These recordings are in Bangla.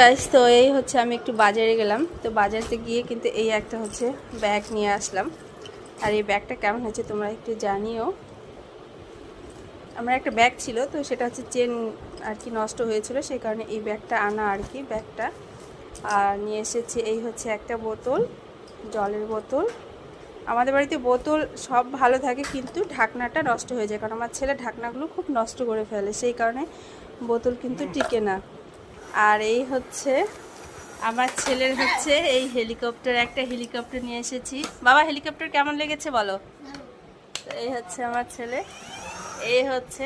গাইস, তো এই হচ্ছে আমি একটু বাজারে গেলাম। তো বাজারতে গিয়ে কিন্তু এই একটা হচ্ছে ব্যাগ নিয়ে আসলাম। আর এই ব্যাগটা কেমন হয়েছে তোমরা একটু জানিও। আমার একটা ব্যাগ ছিল, তো সেটা হচ্ছে চেন আর কি নষ্ট হয়েছিল, সেই কারণে এই ব্যাগটা আনা আর কি। ব্যাগটা আর নিয়ে এসেছি এই হচ্ছে একটা বোতল, জলের বোতল। আমাদের বাড়িতে বোতল সব ভালো থাকে, কিন্তু ঢাকনাটা নষ্ট হয়ে যায়, কারণ আমার ছেলে ঢাকনাগুলো খুব নষ্ট করে ফেলে, সেই কারণে বোতল কিন্তু টিকে না। আর এই হচ্ছে আমার ছেলের হচ্ছে এই হেলিকপ্টার, একটা হেলিকপ্টার নিয়ে এসেছি। বাবা, হেলিকপ্টার কেমন লেগেছে বলো। এই হচ্ছে আমার ছেলে, এই হচ্ছে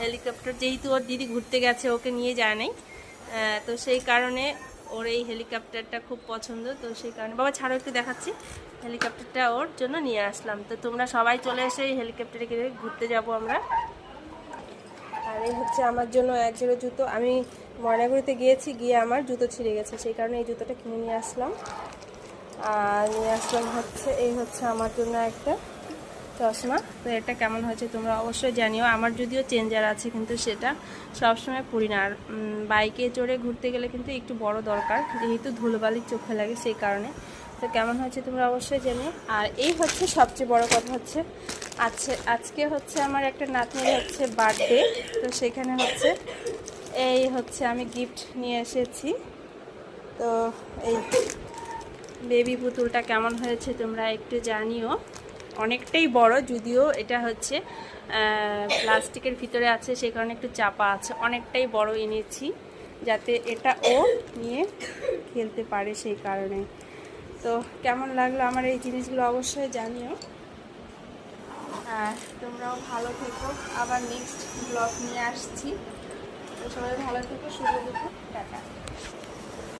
হেলিকপ্টার। যেহেতু ওর দিদি ঘুরতে গেছে, ওকে নিয়ে যায় নাই, তো সেই কারণে ওর এই হেলিকপ্টারটা খুব পছন্দ। তো সেই কারণে বাবা ছাড়ো, একটু দেখাচ্ছি। হেলিকপ্টারটা ওর জন্য নিয়ে আসলাম। তো তোমরা সবাই চলে এসে এই হেলিকপ্টারে গিয়ে ঘুরতে যাব আমরা। আর এই হচ্ছে আমার জন্য এক জোড়া জুতো। আমি ময়নাগুড়িতে গিয়েছি, গিয়ে আমার জুতো ছিঁড়ে গেছে, সেই কারণে এই জুতোটা কিনে নিয়ে আসলাম। আর নিয়ে আসলাম হচ্ছে এই হচ্ছে আমার জন্য একটা চশমা। তো এটা কেমন হয়েছে তোমরা অবশ্যই জানিও। আমার যদিও চেঞ্জার আছে, কিন্তু সেটা সবসময় পরি না। আর বাইকে চড়ে ঘুরতে গেলে কিন্তু একটু বড় দরকার, যেহেতু ধুলোবালি চোখে লাগে, সেই কারণে। তো কেমন হয়েছে তোমরা অবশ্যই জানিও। আর এই হচ্ছে সবচেয়ে বড় কথা হচ্ছে, আজকে হচ্ছে আমার একটা নাতনির হচ্ছে বার্থডে। তো সেখানে হচ্ছে এই হচ্ছে আমি গিফট নিয়ে এসেছি। তো এই বেবি পুতুলটা কেমন হয়েছে তোমরা একটু জানিও। অনেকটাই বড়, যদিও এটা হচ্ছে প্লাস্টিকের ভিতরে আছে, সেই কারণে একটু চাপা আছে। অনেকটাই বড় এনেছি, যাতে এটা ও নিয়ে খেলতে পারে, সেই কারণে। তো কেমন লাগলো আমার এই জিনিসগুলো অবশ্যই জানিও। তোমরাও ভালো থেকো, আবার নেক্সট ব্লগ নিয়ে আসছি। তো সবাই ভালো থেকো, শুভ দুপুর, টাটা।